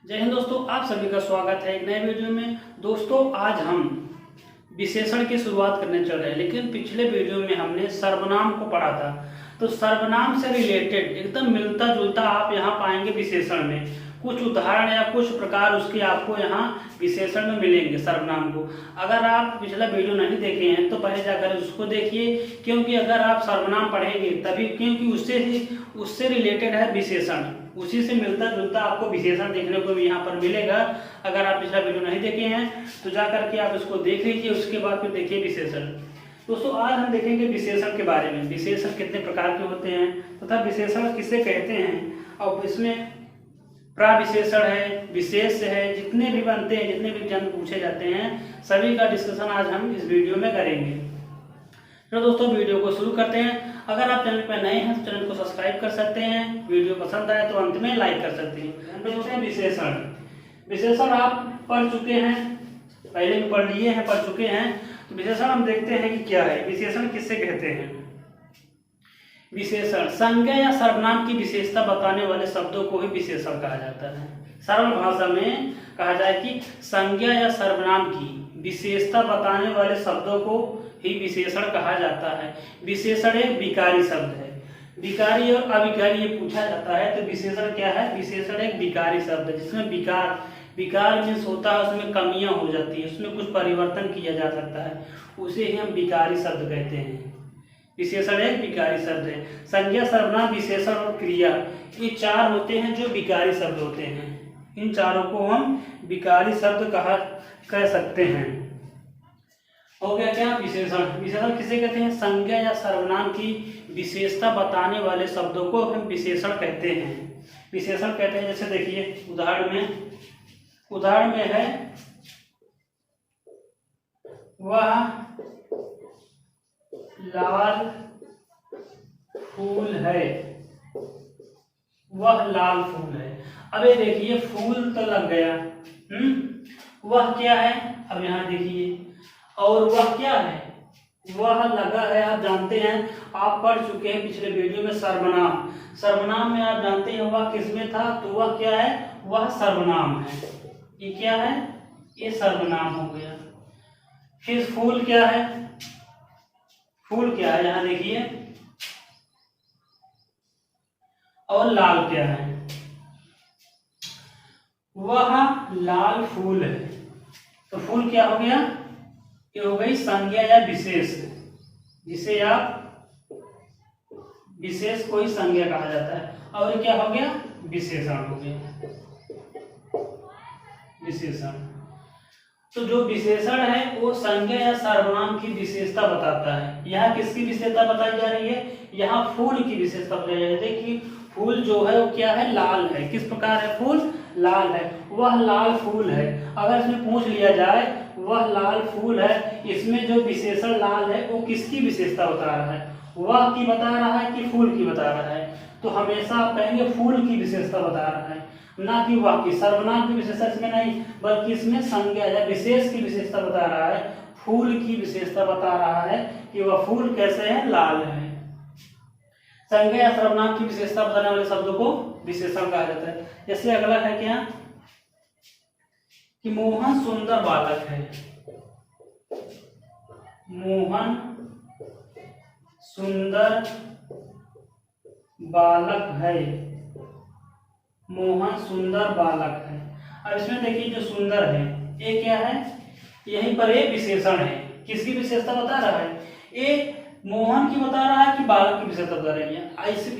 जय हिंद दोस्तों, आप सभी का स्वागत है एक नए वीडियो में। दोस्तों आज हम विशेषण की शुरुआत करने चल रहे हैं, लेकिन पिछले वीडियो में हमने सर्वनाम को पढ़ा था। तो सर्वनाम से रिलेटेड एकदम मिलता जुलता आप यहाँ पाएंगे विशेषण में कुछ उदाहरण या कुछ प्रकार उसके आपको यहाँ विशेषण में मिलेंगे सर्वनाम को। अगर आप पिछला वीडियो नहीं देखे हैं तो पहले जाकर उसको देखिए, क्योंकि अगर आप सर्वनाम पढ़ेंगे तभी, क्योंकि उससे रिलेटेड है विशेषण, उसी से मिलता जुलता आपको विशेषण देखने को भी यहाँ पर मिलेगा। अगर आप पिछला वीडियो नहीं देखे हैं तो जा करके आप इसको देख लीजिए, उसके बाद फिर देखिए विशेषण। दोस्तों आज हम देखेंगे विशेषण के बारे में, विशेषण कितने प्रकार के होते हैं तथा विशेषण किसे कहते हैं, और इसमें प्रविशेषण है, विशेष है, जितने भी बनते हैं, जितने भी जन्म पूछे जाते हैं, सभी का डिस्कशन आज हम इस वीडियो में करेंगे। तो दोस्तों वीडियो को शुरू करते हैं। अगर आप चैनल पर नए हैं तो चैनल को सब्सक्राइब कर सकते हैं, वीडियो पसंद आए तो अंत में लाइक कर सकते हैं। विशेषण, विशेषण आप पढ़ चुके हैं, पहले भी पढ़ लिए हैं, पढ़ चुके हैं। तो विशेषण हम देखते हैं कि क्या है, विशेषण किससे कहते हैं। विशेषण संज्ञा या सर्वनाम की विशेषता बताने वाले शब्दों को ही विशेषण कहा जाता है। सरल भाषा में कहा जाए कि संज्ञा या सर्वनाम की विशेषता बताने वाले शब्दों को ही विशेषण कहा जाता है। विशेषण एक विकारी शब्द है, विकारी और अविकारी ये पूछा जाता है तो विशेषण क्या है। विशेषण एक विकारी शब्द है जिसमें विकार मीन्स होता है, उसमें कमियां हो जाती है, उसमें कुछ परिवर्तन किया जा सकता है, उसे ही हम विकारी शब्द कहते हैं। विशेषण एक विकारी शब्द है। संज्ञा, सर्वनाम, विशेषण और क्रिया, ये चार होते हैं जो विकारी शब्द होते हैं। इन चारों को हम विकारी शब्द कह सकते हैं। हो गया क्या विशेषण। विशेषण किसे कहते हैं, संज्ञा या सर्वनाम की विशेषता बताने वाले शब्दों को हम विशेषण कहते हैं। विशेषण कहते हैं, जैसे देखिए उदाहरण में है वह लाल फूल है, वह लाल फूल है। अब ये देखिए फूल तो लग गया, वह क्या है, अब यहाँ देखिए, और वह क्या है, वह लगा है। आप जानते हैं, आप पढ़ चुके हैं पिछले वीडियो में सर्वनाम। सर्वनाम में आप जानते हैं वह किसमें था, तो वह क्या है, वह सर्वनाम है। ये क्या है, ये सर्वनाम हो गया। फिर फूल क्या है, फूल क्या है यहां देखिए, और लाल क्या है, वह लाल फूल है। तो फूल क्या हो गया, ये हो गई संज्ञा या विशेष, जिसे आप विशेष को ही संज्ञा कहा जाता है। और क्या हो गया, विशेषण हो गया, विशेषण। तो जो विशेषण है वो संज्ञा या सर्वनाम की विशेषता बताता है। यहाँ किसकी विशेषता बताई जा रही है, यहाँ फूल की विशेषता बताई जा रही है। देखिए फूल जो है वो क्या है, लाल है। किस प्रकार है, फूल लाल है, वह लाल फूल है। अगर इसमें पूछ लिया जाए वह लाल फूल है, इसमें जो विशेषण लाल है वो किसकी विशेषता बता रहा है, वह की बता रहा है कि फूल की बता रहा है। तो हमेशा आप कहेंगे फूल की विशेषता बता रहा है, ना कि वह की। सर्वनाम की विशेषता इसमें नहीं, बल्कि इसमें संज्ञा या विशेष की विशेषता बता रहा है, फूल की विशेषता बता रहा है कि वह फूल कैसे है, लाल है। संज्ञा या सर्वनाम की विशेषता बताने वाले शब्दों को विशेषण कहा जाता है। जैसे अगला है क्या, कि मोहन सुंदर बालक है, मोहन सुंदर बालक है, मोहन सुंदर बालक है। अब इसमें देखिए जो सुंदर है ये क्या है, यहीं पर एक विशेषण है। किसकी विशेषता बता रहा है, ये मोहन की बता रहा है कि बालक की विशेषता बता रही है।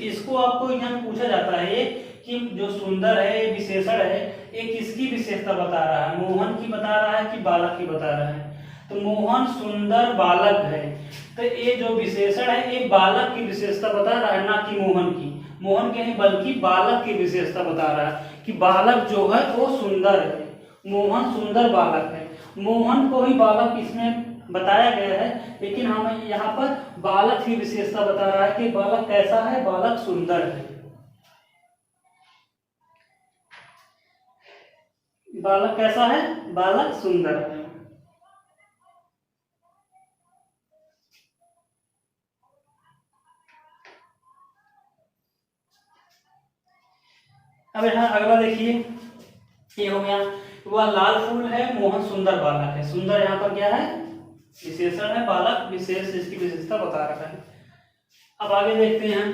इसको आपको एग्जाम में पूछा जाता है कि जो सुंदर है ये विशेषण है, ये किसकी विशेषता बता रहा है, मोहन की बता रहा है कि बालक की बता रहा है। तो मोहन सुंदर बालक है, तो ये जो विशेषण है ये बालक की विशेषता बता रहा है, ना कि मोहन की। मोहन के नहीं बल्कि बालक की विशेषता बता रहा है कि बालक जो है वो सुंदर है, मोहन सुंदर बालक है। मोहन को ही बालक इसमें बताया गया है, लेकिन हमें यहाँ पर बालक की विशेषता बता रहा है कि बालक कैसा है, बालक सुंदर है, बालक कैसा है, बालक सुंदर है। अब यहाँ अगला देखिए, ये हो गया। वह लाल फूल है, मोहन सुंदर बालक है। सुंदर यहाँ पर क्या है, विशेषण है, बालक विशेष, इसकी विशेषता बता रखा है। अब आगे देखते हैं,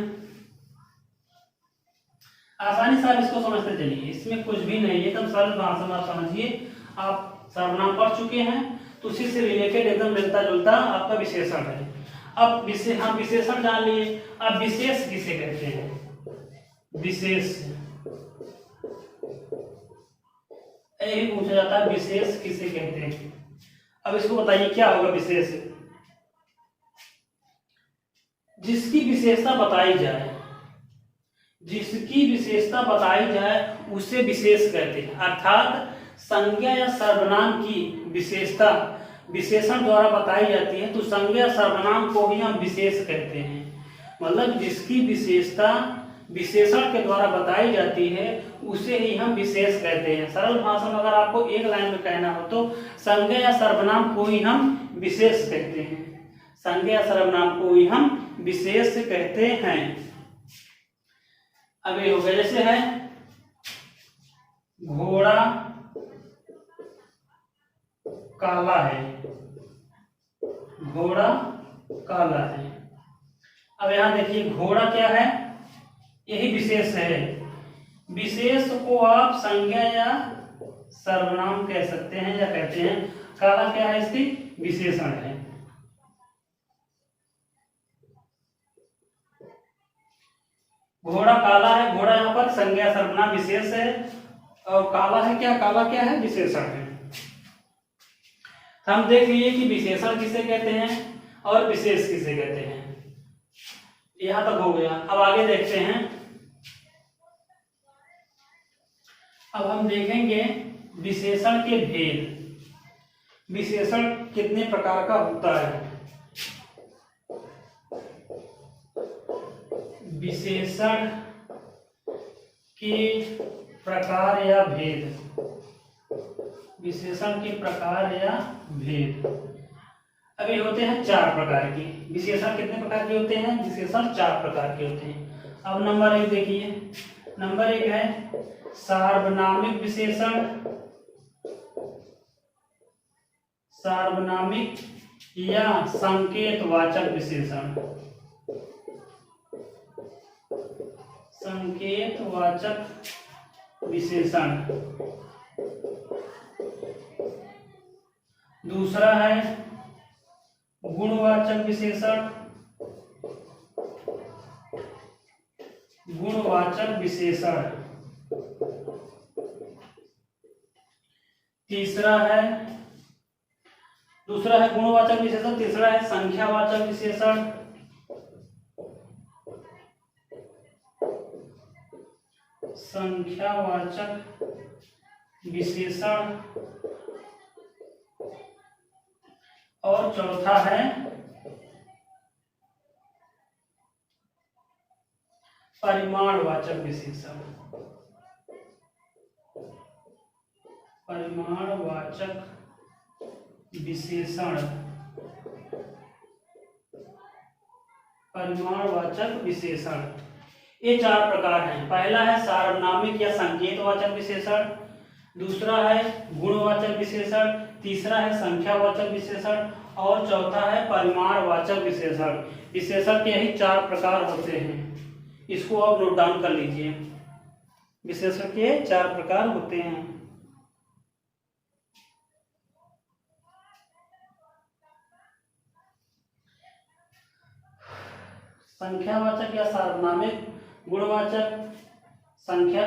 आसानी से आप इसको समझते चलिए, इसमें कुछ भी नहीं है, एकदम सरल भाषा में आप समझिए। आप सर्वनाम पढ़ चुके हैं तो उसी से रिलेटेड एकदम मिलता जुलता आपका विशेषण है। अब हम विशेषण जान लिए। अब विशेष किसे कहते हैं, विशेष यही पूछा जाता है, विशेष किसे कहते हैं। अब इसको बताइए क्या होगा विशेष, जिसकी विशेषता बताई जाए, जिसकी विशेषता बताई जाए उसे विशेष कहते हैं। अर्थात संज्ञा या सर्वनाम की विशेषता विशेषण द्वारा बताई जाती है तो संज्ञा या सर्वनाम को ही हम विशेष कहते हैं। मतलब जिसकी विशेषता विशेषण के द्वारा बताई जाती है उसे ही हम विशेष कहते हैं। सरल भाषा में अगर आपको एक लाइन में कहना हो तो संज्ञा या सर्वनाम को ही हम विशेष कहते हैं। संज्ञा या सर्वनाम को ही हम विशेष कहते हैं। अब ये हो गया, जैसे है घोड़ा काला है, घोड़ा काला है। अब यहां देखिए घोड़ा क्या है, यही विशेष है। विशेष को आप संज्ञा या सर्वनाम कह सकते हैं या कहते हैं। काला क्या है, इसकी विशेषण है। घोड़ा काला है, घोड़ा यहाँ पर संज्ञा सर्वनाम विशेष है और काला है क्या, काला क्या है, विशेषण है। हम देख लिए कि विशेषण किसे कहते हैं और विशेष किसे कहते हैं। यहां तक हो गया। अब आगे देखते हैं। अब हम देखेंगे विशेषण के भेद। विशेषण कितने प्रकार का होता है, विशेषण के प्रकार या भेद, विशेषण के प्रकार या भेद। अब ये होते हैं 4 प्रकार के। विशेषण कितने प्रकार के होते हैं, विशेषण 4 प्रकार के होते हैं। अब नंबर 1 देखिए, नंबर 1 है सार्वनामिक विशेषण, सार्वनामिक या संकेतवाचक विशेषण, संकेतवाचक विशेषण। दूसरा है गुणवाचक विशेषण, गुणवाचक विशेषण। तीसरा है, दूसरा है गुणवाचक विशेषण, तीसरा है संख्यावाचक विशेषण, संख्यावाचक विशेषण। और चौथा है परिमाणवाचक विशेषण, परिमाणवाचक विशेषण, परिमाणवाचक विशेषण। ये 4 प्रकार हैं। पहला है सार्वनामिक या संकेतवाचक विशेषण, दूसरा है गुणवाचक विशेषण, तीसरा है संख्यावाचक विशेषण और चौथा है परिमाणवाचक विशेषण। विशेषण के ही 4 प्रकार होते हैं, इसको आप नोट डाउन कर लीजिए। विशेषण के 4 प्रकार होते हैं। संख्यावाचक या सार्वनामिक, गुणवाचक, संख्या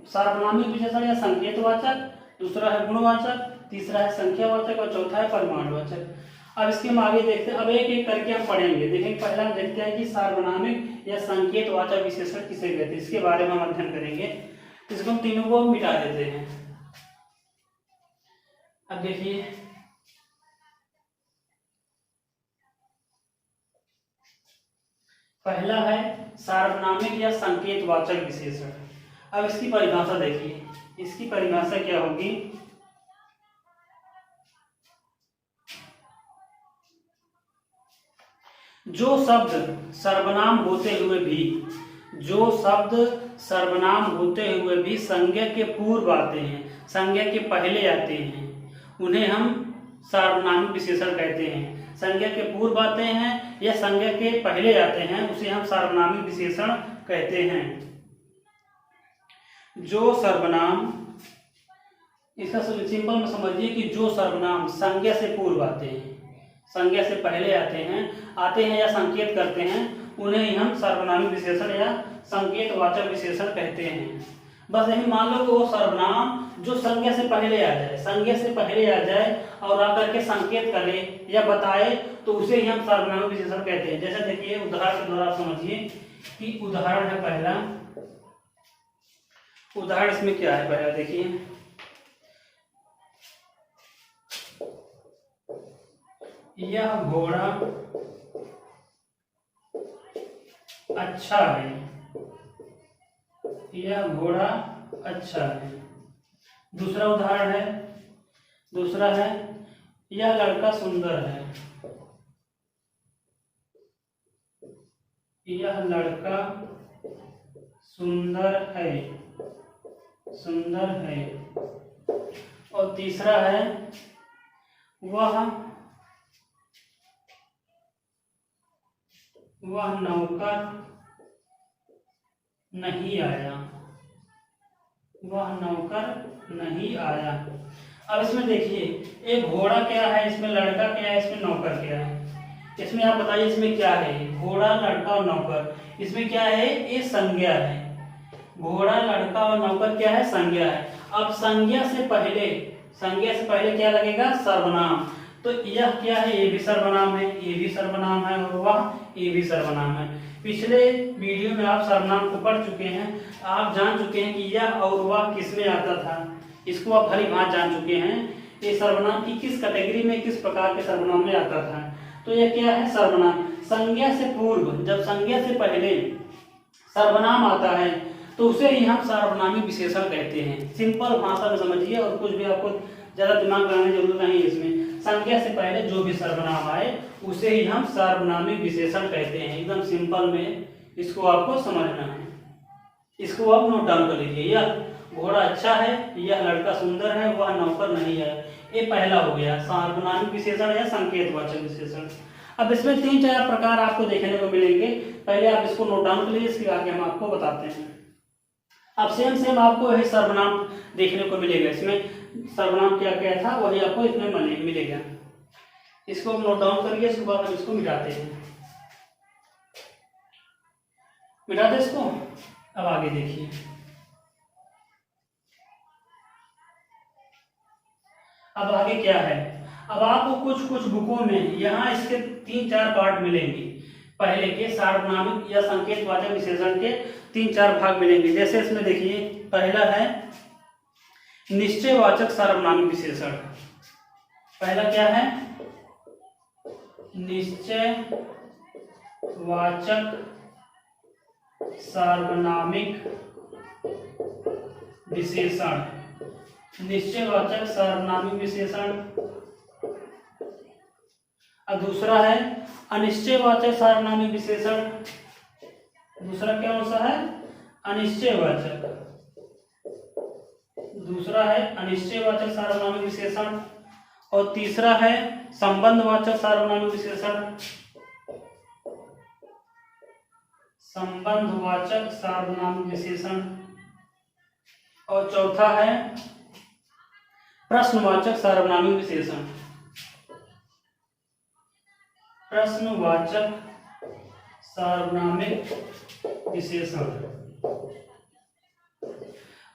सार्वनामिक विशेषण या संकेतवाचक, दूसरा है गुणवाचक, तीसरा है संख्यावाचक और चौथा है परिमाणवाचक। अब इसके हम आगे देखते हैं। अब एक एक करके हम पढ़ेंगे। देखेंगे पहला हम देखते हैं कि सार्वनामिक या संकेतवाचक विशेषण किसे कहते हैं, इसके बारे में हम अध्ययन करेंगे। इसको हम तीनों को मिटा देते हैं। अब देखिए पहला है सार्वनामिक या संकेतवाचक विशेषण। अब इसकी परिभाषा देखिए, इसकी परिभाषा क्या होगी, जो शब्द सर्वनाम होते हुए भी जो शब्द सर्वनाम होते हुए भी संज्ञा के पूर्व आते हैं, संज्ञा के पहले आते हैं, उन्हें हम सार्वनामिक विशेषण कहते हैं। संज्ञा के पूर्व आते हैं या संज्ञा के पहले आते हैं, उसे हम सार्वनामिक विशेषण कहते हैं। जो सर्वनाम, इसका सिंपल में समझिए कि जो सर्वनाम संज्ञा से पूर्व आते हैं, संज्ञा से पहले आते हैं या संकेत करते हैं, उन्हें हम सार्वनामिक विशेषण या संकेतवाचक विशेषण कहते हैं। बस यही मान लो कि वो सर्वनाम जो संज्ञा से पहले आ जाए, संज्ञा से पहले आ जाए और आकर के संकेत करे या बताए, तो उसे ही हम सार्वनामिक विशेषण कहते हैं। जैसे देखिए उदाहरण के द्वारा समझिए कि उदाहरण है पहला, उदाहरण इसमें क्या है, पहला देखिए, यह घोड़ा अच्छा है, यह घोड़ा अच्छा है। दूसरा उदाहरण है, दूसरा है, यह लड़का सुंदर है, यह लड़का सुंदर है, सुंदर है। और तीसरा है, वह नौकर नहीं आया, वह नौकर नहीं आया। अब इसमें देखिए, एक घोड़ा क्या है, इसमें लड़का क्या है, इसमें नौकर क्या है। इसमें आप बताइए इसमें क्या है, घोड़ा, लड़का और नौकर, इसमें क्या है, ये संज्ञा है। घोड़ा, लड़का और नौकर क्या है, संज्ञा है। अब संज्ञा से पहले क्या लगेगा, सर्वनाम। तो यह क्या है, ये भी सर्वनाम है, ये भी सर्वनाम है, और वह ये भी सर्वनाम है। पिछले वीडियो में आप सर्वनाम को पढ़ चुके हैं, आप जान चुके हैं कि यह और वह किसमें आता था, इसको आप भली भांति जान चुके हैं। ये सर्वनाम की किस कैटेगरी में, किस प्रकार के सर्वनाम में आता था। तो यह क्या है, सर्वनाम। संज्ञा से पूर्व, जब संज्ञा से पहले सर्वनाम आता है तो उसे ही हम सार्वनामिक विशेषण कहते हैं। सिंपल भाषा में समझिए, और कुछ भी आपको ज्यादा दिमाग लगाने की जरूरत नहीं है। इसमें संज्ञा से पहले जो भी सर्वनाम आए उसे ही हम सार्वनामिक विशेषण कहते हैं। एकदम सिंपल में इसको आपको समझना है। इसको आप नोट डाउन कर लीजिए। यह घोड़ा अच्छा है, यह लड़का सुंदर है, वह नौकर नहीं है। ये पहला हो गया सार्वनामिक विशेषण या संकेतवाचक विशेषण। अब इसमें 3-4 प्रकार आपको देखने को मिलेंगे। पहले आप इसको नोट डाउन कर लीजिए, इसके आगे हम आपको बताते हैं। अब सेम आपको यही सर्वनाम देखने को मिलेगा। इसमें सर्वनाम क्या क्या था वही आपको इसमें मिलेगा। इसको हम नोट डाउन करिए, इसके बाद हम इसको मिटाते हैं। मिटाते इसको। अब आगे देखिए, अब आगे क्या है। अब आपको कुछ बुकों में यहाँ इसके 3-4 पार्ट मिलेंगे। पहले के सार्वनामिक या संकेतवाचक विशेषण के 3-4 भाग मिलेंगे। जैसे इसमें देखिए, पहला है निश्चयवाचक सार्वनामिक विशेषण। पहला क्या है, निश्चयवाचक सार्वनामिक विशेषण। निश्चयवाचक सार्वनामिक विशेषण। और दूसरा है अनिश्चयवाचक सार्वनामिक विशेषण। दूसरा क्या सा है, अनिश्चयवाचक। दूसरा है अनिश्चयवाचक सार्वनामिक विशेषण। और तीसरा है संबंधवाचक सार्वनामिक विशेषण। संबंधवाचक सार्वनामिक विशेषण। और चौथा है प्रश्नवाचक सार्वनामिक विशेषण। प्रश्नवाचक सार्वनामिक विशेषण।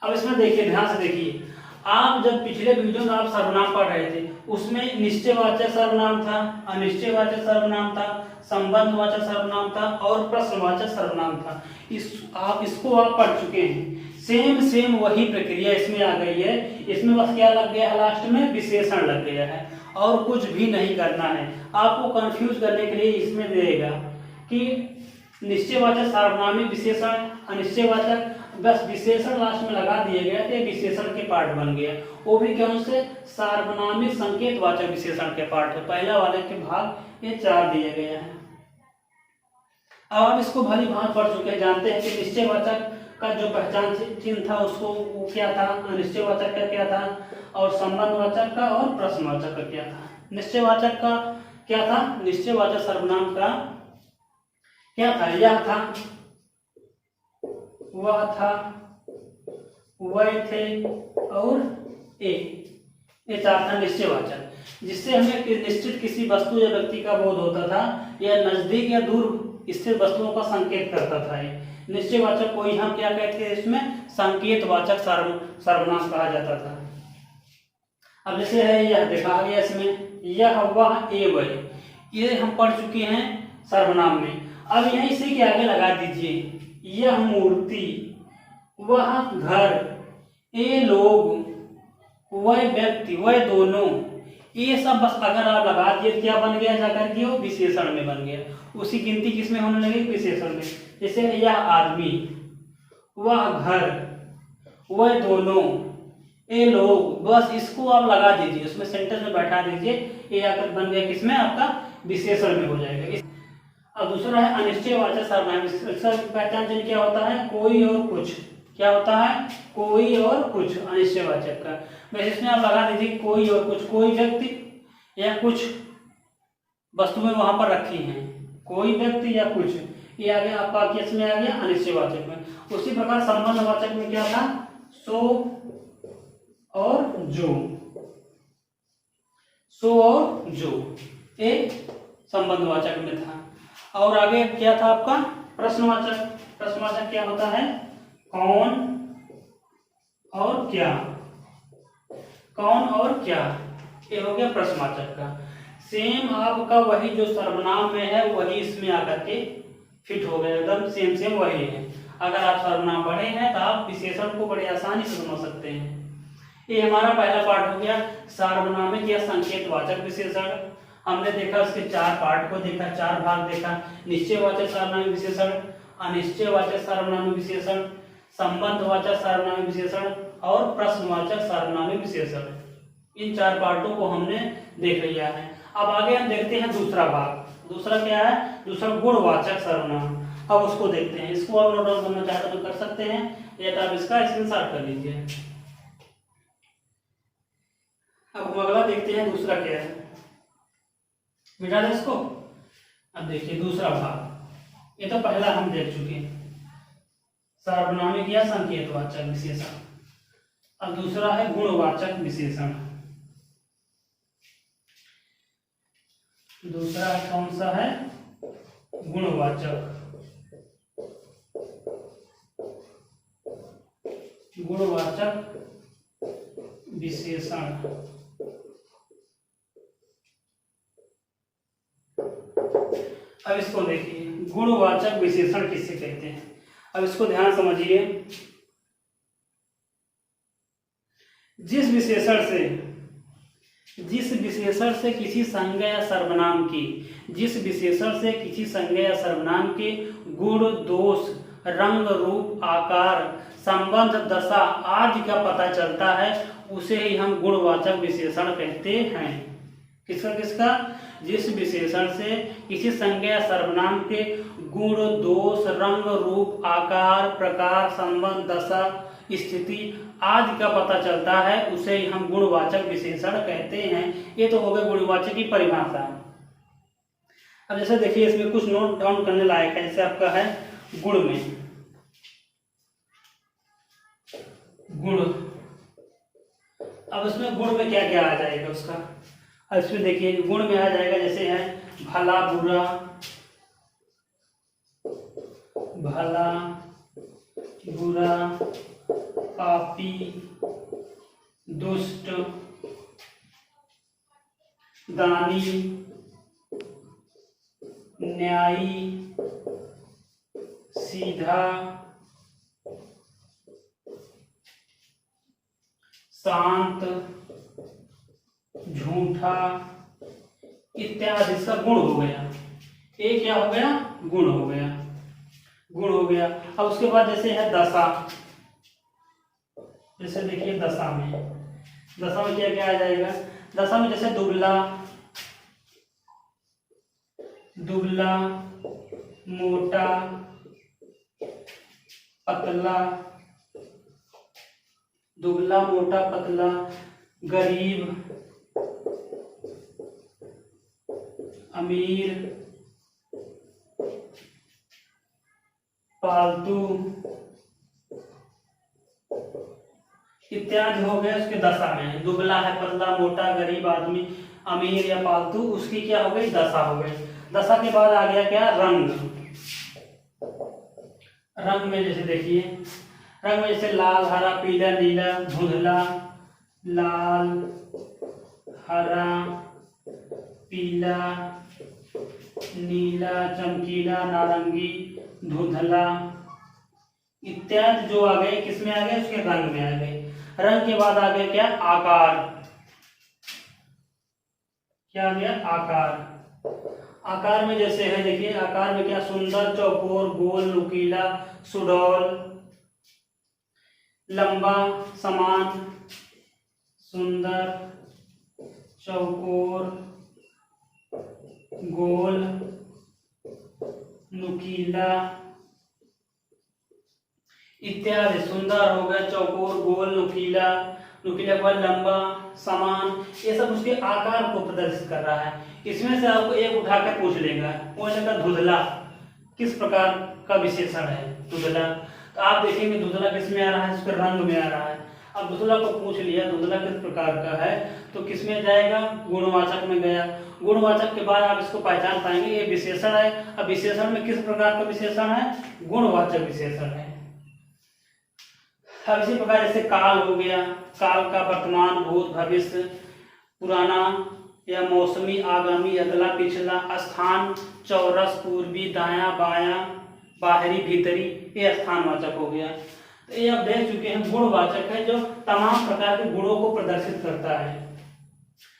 अब इसमें देखिए, ध्यान से देखिए, आप जब पिछले वीडियो में आप सर्वनाम पढ़ रहे थे उसमें निश्चयवाचक सर्वनाम था, अनिश्चयवाचक सर्वनाम था, संबंधवाचक सर्वनाम था और प्रश्नवाचक सर्वनाम था। इसको आप पढ़ चुके हैं। सेम वही प्रक्रिया इसमें आ गई है। इसमें बस क्या लग गया है, लास्ट में विशेषण लग गया है और कुछ भी नहीं करना है। आपको कंफ्यूज करने के लिए इसमें देगा कि निश्चयवाचक सार्वनामिक विशेषण, अनिश्चयवाचक, बस विशेषण लास्ट में लगा दिए गए थे, विशेषण के पार्ट बन गया। वो भी कौन से, सार्वनामिक संकेतवाचक विशेषण के पार्ट है। पहला वाले के भाग ये 4 दिए गए हैं। अब आप इसको भली भांति पढ़ चुके हैं, जानते हैं कि निश्चयवाचक का जो पहचान चिन्ह था उसको वो क्या था, अनिश्चयवाचक का क्या था, और संबंधवाचक का और प्रश्नवाचक का क्या था। निश्चयवाचक का क्या था, निश्चयवाचक सर्वनाम का क्या था, यह था, वह था, वह थे और ये चार था निश्चयवाचक, जिससे हमें निश्चित किसी वस्तु या व्यक्ति का बोध होता था या नजदीक या दूर स्थित वस्तुओं का संकेत करता था। ये निश्चयवाचक को ही हम क्या कहते हैं, इसमें संकेतवाचक सर्वनाम कहा जाता था। अब जैसे है यह देखा गया, इसमें यह, वह, ए, वह, ये हम पढ़ चुके हैं सर्वनाम में। अब यह इसी के आगे लगा दीजिए, यह मूर्ति, वह घर, ये लोग, वह व्यक्ति, वह दोनों, ये सब बस अगर आप लगा दिए क्या बन गया, जाकर के वो विशेषण में बन गया। उसी गिनती किसमें होने लगी, विशेषण में। जैसे यह आदमी, वह घर, वह दोनों, ये लोग, बस इसको आप लगा दीजिए, उसमें सेंटेंस में बैठा दीजिए, ये आकर बन गया किसमें, आपका विशेषण में हो जाएगा। अब दूसरा है अनिश्चयवाचक सर्वनाम। इसका पहचान चिन्ह क्या होता है, कोई और कुछ, क्या होता है, कोई और कुछ, अनिश्चयवाचक का। वैसे इसमें आप लगा दीजिए कोई और कुछ, कोई व्यक्ति या कुछ वस्तुएं वहां पर रखी हैं, कोई व्यक्ति या कुछ, ये आ गया आपका किस में आ गया, अनिश्चयवाचक में। उसी प्रकार संबंधवाचक में क्या था, सो और जो, सो और जो, एक संबंधवाचक में था। और आगे क्या था आपका प्रश्नवाचक। प्रश्नवाचक क्या होता है, कौन और क्या, कौन और क्या, ये हो गया प्रश्नवाचक का। सेम आपका वही जो सर्वनाम में है वही इसमें आकर के फिट हो गया, एकदम सेम सेम वही है। अगर आप सर्वनाम पढ़े हैं तो आप विशेषण को बड़ी आसानी से समझ सकते हैं। ये हमारा पहला पार्ट हो गया, सार्वनामिक या संकेतवाचक विशेषण। हमने देखा उसके चार पार्ट को देखा, चार भाग देखा, निश्चयवाचक सर्वनामिक विशेषण, अनिश्चयवाचक सर्वनामिक विशेषण, संबंधवाचक सर्वनामिक विशेषण और प्रश्नवाचक सर्वनामिक विशेषण। इन चार पार्टों को हमने देख लिया है। अब आगे हम देखते हैं दूसरा भाग। दूसरा क्या है, दूसरा गुणवाचक सर्वनाम। अब उसको देखते हैं। इसको आप नोट डाउन करना चाहते तो कर सकते हैं, या तो आप इसका स्क्रीनशॉट कर लीजिए। अब हम अगला देखते हैं दूसरा क्या है, मिटा दे इसको। अब देखिए दूसरा भाग, ये तो पहला हम देख चुके हैं, सार्वनामिक या संकेतवाचक विशेषण। अब दूसरा है गुणवाचक विशेषण। दूसरा है कौन सा है, गुणवाचक। गुणवाचक विशेषण। अब इसको देखिए, गुणवाचक विशेषण किससे कहते हैं। अब इसको ध्यान समझिए। जिस विशेषण से किसी संज्ञा या सर्वनाम की, जिस विशेषण से किसी संज्ञा या सर्वनाम के गुण, दोष, रंग, रूप, आकार, संबंध, दशा आदि का पता चलता है, उसे ही हम गुणवाचक विशेषण कहते हैं। किसका किसका, जिस विशेषण से किसी संज्ञा या सर्वनाम के गुण, दोष, रंग, रूप, आकार, प्रकार, संबंध, दशा, स्थिति आदि का पता चलता है, उसे ही हम गुणवाचक विशेषण कहते हैं। ये तो हो गए गुणवाचक की परिभाषा। अब जैसे देखिए इसमें कुछ नोट डाउन करने लायक है। जैसे आपका है गुण में, गुण। अब इसमें गुण में क्या क्या आ जाएगा उसका। अब इसमें देखिए गुण में आ जाएगा, जैसे है भला बुरा, भला बुरा, पापी, दुष्ट, दानी, न्यायी, सीधा, शांत, झूठा इत्यादि इसका गुण हो गया। ये क्या हो गया, गुण हो गया, गुण हो गया। अब उसके बाद जैसे है दशा। जैसे देखिए दशा में क्या क्या आ जाएगा। दशा में जैसे दुबला, दुबला, मोटा, पतला, दुबला, मोटा, पतला, गरीब, अमीर, पालतू इत्यादि हो गए उसके दशा में। दुबला है, पतला, मोटा, गरीब, आदमी, अमीर या पालतू, उसकी क्या हो गई, दशा हो गई। दशा के बाद आ गया क्या, रंग। रंग में जैसे देखिए, रंग में जैसे लाल, हरा, पीला, नीला, धुंधला, लाल, हरा, पीला, नीला, चमकीला, नारंगी, धुंधला इत्यादि जो आ गए किसमें आ गए, उसके रंग में आ गए। रंग के बाद आ गया क्या, आकार। क्या आ गया, आकार। आकार में जैसे है देखिए, आकार में क्या, सुंदर, चौकोर, गोल, नुकीला, सुडौल, लंबा, समान, सुंदर, चौकोर, गोल, नुकीला इत्यादि। सुंदर हो गया, चौकोर, गोल, नुकीला, नुकीला के बाद लंबा, समान, ये सब उसके आकार को प्रदर्शित कर रहा है। इसमें से आपको एक उठाकर पूछ लेगा, वो लेगा धुंधला, किस प्रकार का विशेषण है धुंधला। तो आप देखेंगे धुंधला किसमें आ रहा है, उसके रंग में आ रहा है। अब धुंधला को पूछ लिया धुंधला किस प्रकार का है, तो किसमें जाएगा, गुणवाचक में गया। गुणवाचक के बाद आप इसको पहचान पाएंगे ये विशेषण है। अब विशेषण में किस प्रकार का विशेषण है, गुणवाचक विशेषण है। अब इसी प्रकार जैसे काल हो गया, काल का वर्तमान, भूत, भविष्य, पुराना या मौसमी, आगामी, अगला, पिछला, स्थान, चौरस, पूर्वी, दायां, बायां, बाहरी, भीतरी, ये स्थानवाचक हो गया। तो ये आप देख चुके हैं, गुणवाचक है जो तमाम प्रकार के गुणों को प्रदर्शित करता है,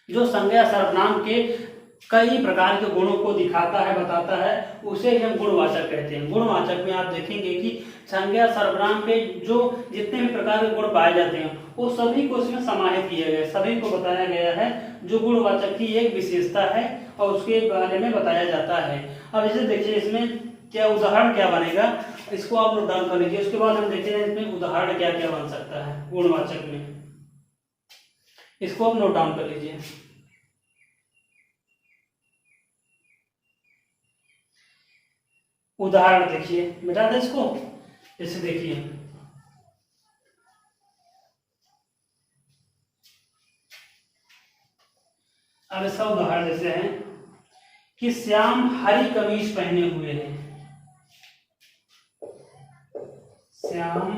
जो संज्ञा सर्वनाम के कई प्रकार के गुणों को दिखाता है, बताता है, उसे ही हम गुणवाचक कहते हैं। गुणवाचक में आप देखेंगे कि संज्ञा सर्वनाम के जो जितने भी प्रकार के गुण पाए जाते हैं वो सभी को इसमें समाहित किया गया है, सभी को बताया गया है, जो गुणवाचक की एक विशेषता है और उसके बारे में बताया जाता है। अब इसे देखिए, इसमें क्या उदाहरण क्या बनेगा, इसको आप नोट डाउन कर लीजिए। उसके बाद हम देखते हैं इसमें उदाहरण क्या क्या बन सकता है गुणवाचक में, इसको आप नोट डाउन कर लीजिए। उदाहरण देखिए, मिटा दे इसको। जैसे देखिए, अब इसका उदाहरण जैसे है कि श्याम हरी कमीज पहने हुए है। श्याम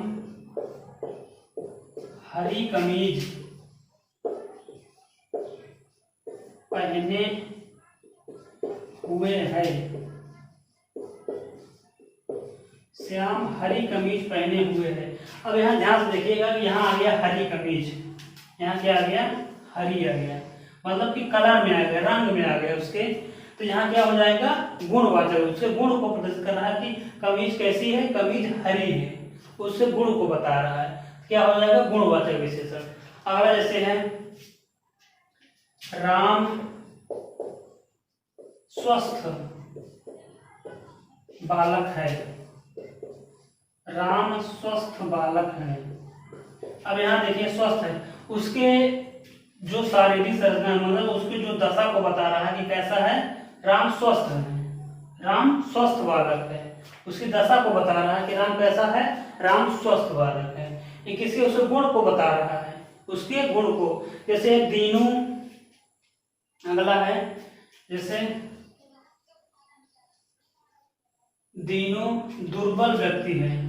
हरी कमीज पहने हुए है। श्याम हरी कमीज पहने हुए है। अब यहाँ ध्यान से देखिएगा कि यहाँ आ गया हरी कमीज, यहाँ क्या आ गया, हरी आ गया, मतलब कि कलर में आ गया, रंग में आ गया उसके। तो यहाँ क्या हो जाएगा, गुणवाचक, उसके गुण को प्रदर्शित कर रहा है कि कमीज कैसी है, कमीज हरी है, उससे गुण को बता रहा है। क्या हो जाएगा, गुणवाचक विशेषण। अगला जैसे है, राम स्वस्थ बालक है। राम स्वस्थ बालक है। अब यहाँ देखिए, स्वस्थ है, उसके जो शारीरिक संरचना मतलब उसकी जो दशा को बता रहा है कि कैसा है, राम स्वस्थ है, राम स्वस्थ बालक है, उसकी दशा को बता रहा है कि राम कैसा है, राम स्वस्थ बालक है। ये किसी उसके गुण को बता रहा है, उसके गुण को। जैसे दीनू, अगला है जैसे दीनू दुर्बल व्यक्ति है।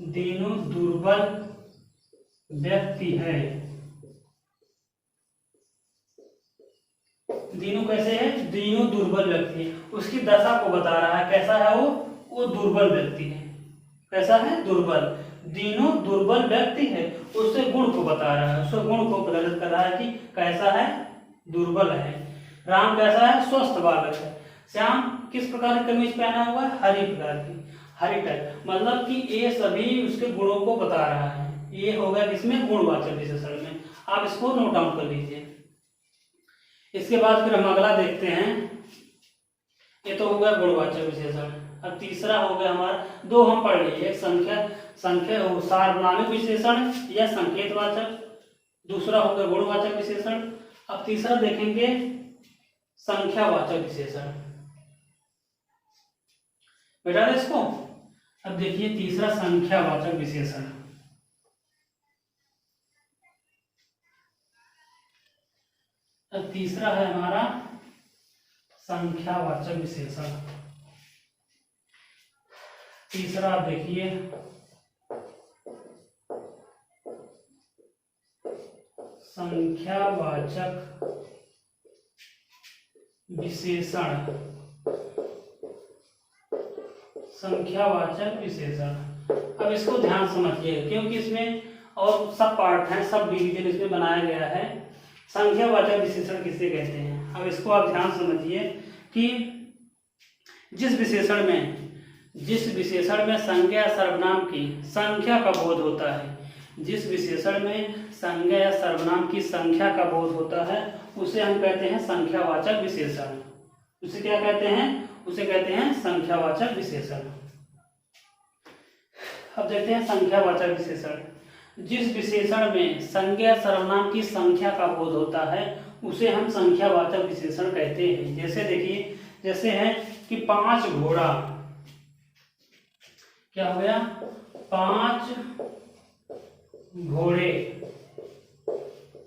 दीनू दुर्बल व्यक्ति है। दीनू कैसे है, दीनू दुर्बल व्यक्ति है, उसकी दशा को बता रहा है, कैसा है वो दुर्बल व्यक्ति है। कैसा है, दुर्बल। दीनू दुर्बल व्यक्ति है, उससे गुण को बता रहा है, उसके गुण को प्रदर्शित कर रहा है कि कैसा है, दुर्बल है। राम कैसा है, स्वस्थ बालक है। श्याम किस प्रकार की कमीज पहना हुआ है, हरी प्रकार की, हरी टाइप, मतलब कि ये सभी उसके गुणों को बता रहा है। ये होगा किसमें, गुणवाचक विशेषण में। आप इसको नोट डाउन कर लीजिए। इसके बाद फिर हम अगला देखते हैं, ये तो हो गया गुणवाचक विशेषण। अब तीसरा हो गया हमारा, दो हम पढ़ लिए, एक संख्या सार्वनामिक विशेषण या संकेतवाचक, दूसरा हो गया गुणवाचक विशेषण। अब तीसरा देखेंगे संख्यावाचक विशेषण। बेटा इसको, अब देखिए तीसरा संख्यावाचक विशेषण। अब तीसरा है हमारा संख्यावाचक विशेषण। तीसरा आप देखिए संख्यावाचक विशेषण। संख्यावाचक विशेषण, अब इसको ध्यान समझिए क्योंकि इसमें और सब पार्ट हैं, सब डिवीजन इसमें बनाया गया है। संख्यावाचक विशेषण किसे कहते हैं? अब इसको आप ध्यान समझिए कि जिस विशेषण में संज्ञा या सर्वनाम की संख्या का बोध होता है, जिस विशेषण में संज्ञा या सर्वनाम की संख्या का बोध होता है उसे हम कहते हैं संख्यावाचक विशेषण। उसे क्या कहते हैं? उसे कहते हैं संख्यावाचक विशेषण। अब देखते हैं संख्यावाचक विशेषण। जिस विशेषण में संज्ञा सर्वनाम की संख्या का बोध होता है उसे हम संख्यावाचक विशेषण कहते हैं। जैसे देखिए, जैसे है कि 5 घोड़ा, क्या हो गया? 5 घोड़े,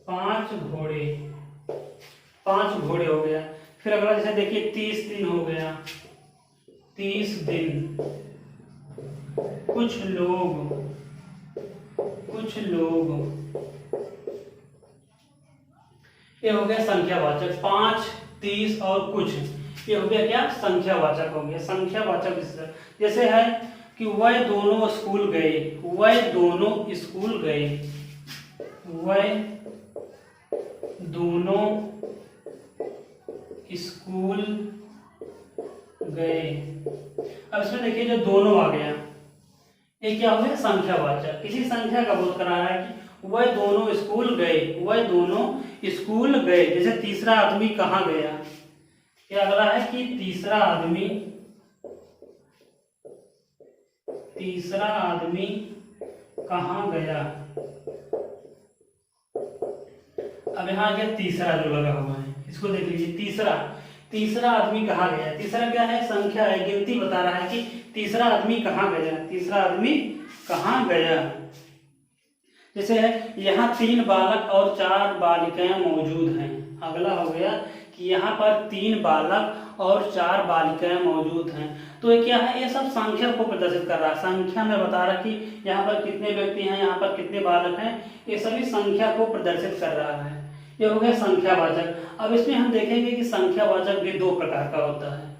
5 घोड़े, 5 घोड़े हो गया। फिर अगला जैसे देखिए 30 दिन हो गया, 30 दिन। कुछ लोग, ये हो गया संख्यावाचक। 5, 30 और कुछ, ये हो गया क्या? संख्यावाचक हो गया, संख्यावाचक विशेषण। जैसे है कि वह दोनों स्कूल गए, वह दोनों स्कूल गए, वह दोनों स्कूल गए। अब इसमें देखिए जो दोनों आ गया, ये क्या हो गया? संख्यावाचक। किसी संख्या का बोध करा रहा है कि वह दोनों स्कूल गए, वह दोनों स्कूल गए। जैसे तीसरा आदमी कहाँ गया, ये अगला है कि तीसरा आदमी कहाँ गया। अब यहाँ आ गया तीसरा जो लगा हुआ है, इसको देख लीजिए। तीसरा आदमी कहाँ गया? तीसरा क्या है? संख्या है, गिनती बता रहा है कि तीसरा आदमी कहाँ गया, तीसरा आदमी कहाँ गया। जैसे है यहाँ 3 बालक और 4 बालिकाएं मौजूद हैं। अगला हो गया कि यहाँ पर 3 बालक और 4 बालिकाएं मौजूद हैं। तो ये क्या है? ये सब संख्या को प्रदर्शित कर रहा है। संख्या में बता रहा कि यहाँ पर कितने व्यक्ति हैं, यहाँ पर कितने बालक हैं, ये सभी संख्या को प्रदर्शित कर रहा है। ये हो गया संख्यावाचक। अब इसमें हम देखेंगे कि संख्यावाचक भी 2 प्रकार का होता है।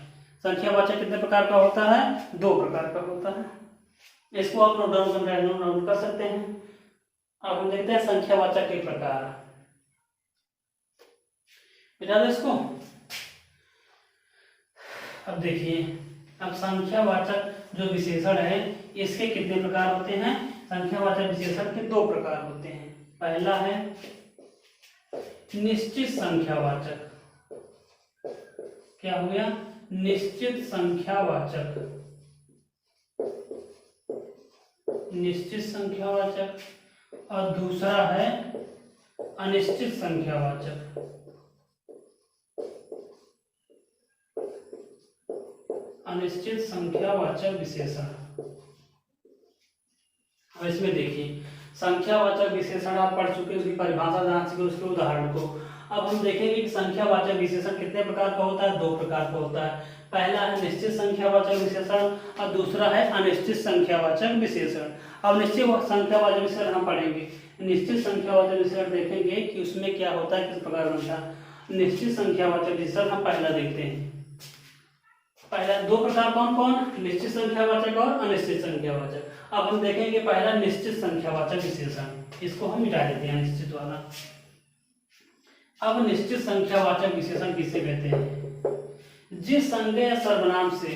संख्यावाचक कितने प्रकार का होता है? 2 प्रकार का होता है। इसको आप नोट डाउन कर सकते हैं। अब हम देखते हैं संख्यावाचक के प्रकार। मिटा दो इसको। अब देखिए, अब संख्यावाचक जो विशेषण है इसके कितने प्रकार होते हैं? संख्यावाचक विशेषण के 2 प्रकार होते हैं। पहला है निश्चित संख्यावाचक। क्या हो गया? निश्चित संख्यावाचक। निश्चित संख्यावाचक। और दूसरा है अनिश्चित संख्यावाचक। अनिश्चित संख्यावाचक विशेषण। अब इसमें देखिए, संख्यावाचक विशेषण आप पढ़ चुके, उसकी परिभाषा जान चुके, उसके उदाहरण को। अब हम देखेंगे कि संख्यावाचक विशेषण कितने प्रकार का होता है? 2 प्रकार का होता है। पहला है निश्चित संख्यावाचक विशेषण और दूसरा है अनिश्चित संख्यावाचक विशेषण। अब निश्चित संख्यावाचक विशेषण हम पढ़ेंगे। निश्चित संख्यावाचक विशेषण देखेंगे कि उसमें क्या होता है, किस प्रकार बनता है। निश्चित संख्यावाचक विशेषण हम पहला देखते हैं। पहला 2 प्रकार कौन कौन? निश्चित संख्यावाचक और अनिश्चित संख्यावाचक। अब हम देखेंगे पहला निश्चित संख्यावाचक विशेषण। इसको हम मिटा देते हैं, निश्चित वाला। अब निश्चित संख्यावाचक विशेषण किसे कहते हैं? जिस संज्ञा या सर्वनाम से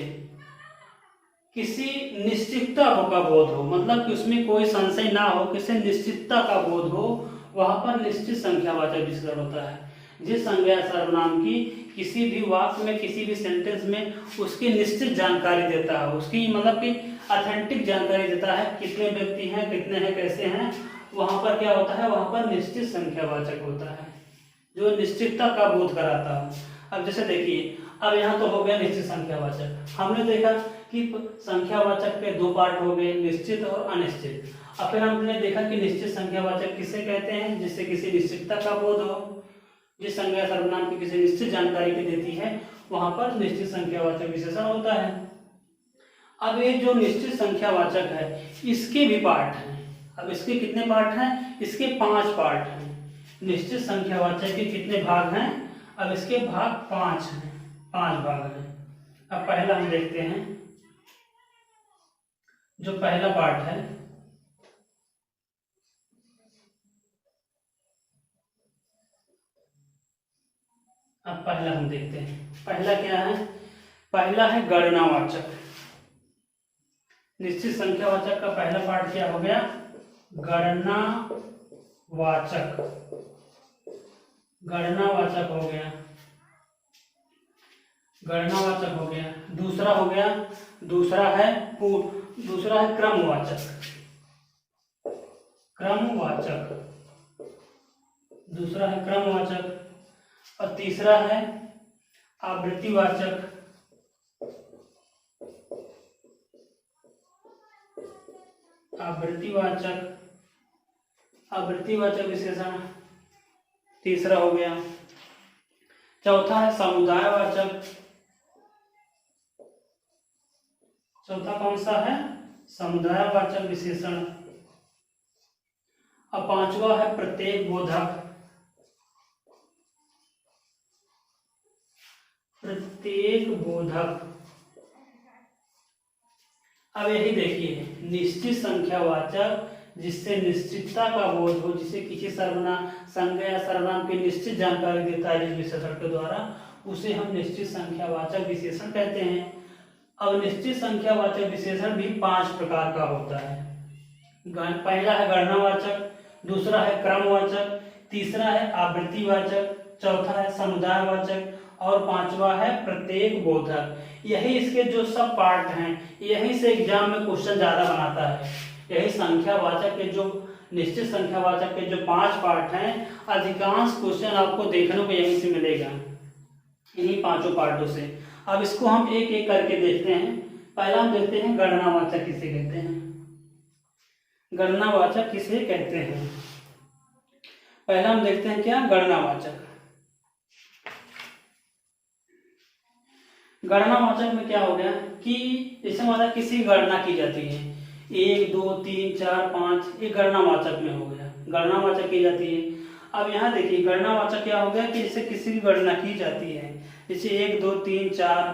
किसी निश्चितता का बोध हो, मतलब कि उसमें कोई संशय ना हो, किसी निश्चितता का बोध हो, वहां पर निश्चित संख्यावाचक विशेषण होता है। जिस संज्ञा या सर्वनाम की किसी भी वाक्य में, किसी भी सेंटेंस में उसकी निश्चित जानकारी देता है, उसकी मतलब कि ऑथेंटिक जानकारी देता है, कितने व्यक्ति हैं, कितने हैं, कैसे हैं, वहां पर क्या होता है, वहां पर निश्चित संख्यावाचक होता है जो निश्चितता का बोध कराता है। अब जैसे देखिए, अब यहाँ तो हो गया निश्चित संख्यावाचक। हमने देखा कि संख्यावाचक के दो पार्ट हो गए, निश्चित और अनिश्चित। अब फिर हमने देखा कि निश्चित संख्यावाचक किसे कहते हैं, जिससे किसी निश्चितता का बोध हो, जिस संज्ञा सर्वनाम की किसी निश्चित जानकारी की देती है, वहां पर निश्चित संख्यावाचक विशेषण होता है। अब ये जो निश्चित संख्यावाचक है इसके भी पार्ट हैं। अब इसके कितने पार्ट हैं, इसके 5 पार्ट हैं। निश्चित संख्यावाचक के कितने भाग हैं, अब इसके भाग 5 हैं, 5 भाग हैं। अब पहला हम देखते हैं, जो पहला पार्ट है, अब पहला हम देखते हैं। पहला क्या है, पहला है गणनावाचक। निश्चित संख्यावाचक का पहला पार्ट क्या हो गया, गणनावाचक। गणनावाचक हो गया, गणनावाचक हो गया। दूसरा हो गया, दूसरा है क्रमवाचक। क्रमवाचक, दूसरा है क्रमवाचक। और तीसरा है आवृत्तिवाचक। आवृत्तिवाचक, आवृत्तिवाचक विशेषण तीसरा हो गया। चौथा है समुदायवाचक। चौथा कौन सा है, समुदायवाचक विशेषण। अब पांचवा है प्रत्येक बोधक। प्रत्येक बोधक। अब यही देखिए, निश्चित संख्यावाचक जिससे निश्चितता का बोध हो, जिसे किसी सर्वनाम, संज्ञा या सर्वनाम की निश्चित जानकारी देता है जिस विशेषण के द्वारा, उसे हम निश्चित संख्यावाचक विशेषण कहते हैं। अब निश्चित संख्यावाचक विशेषण भी 5 प्रकार का होता है। पहला है गणनावाचक, दूसरा है क्रमवाचक, तीसरा है आवृत्तिवाचक, चौथा है समुदायवाचक और पांचवा है प्रत्येक बोधक। यही इसके जो सब पार्ट हैं, यही से एग्जाम में क्वेश्चन ज्यादा बनाता है। यही संख्यावाचक के जो निश्चित संख्यावाचक के जो 5 पार्ट हैं, अधिकांश क्वेश्चन आपको देखने को यहीं से मिलेगा, इन्हीं 5 पार्टों से। अब इसको हम एक एक करके देखते हैं। पहला हम देखते हैं गणनावाचक किसे कहते हैं। गणनावाचक किसे कहते हैं, पहला हम देखते हैं क्या, गणनावाचक। गणनावाचक में क्या हो गया कि जैसे हमारा किसी गणना की जाती है, 1 2 3 4 5, ये गणनावाचक में हो गया, गणनावाचक की जाती है। अब यहाँ देखिए गणनावाचक क्या हो गया कि जैसे किसी की गणना की जाती है, जैसे 1 2 3 4,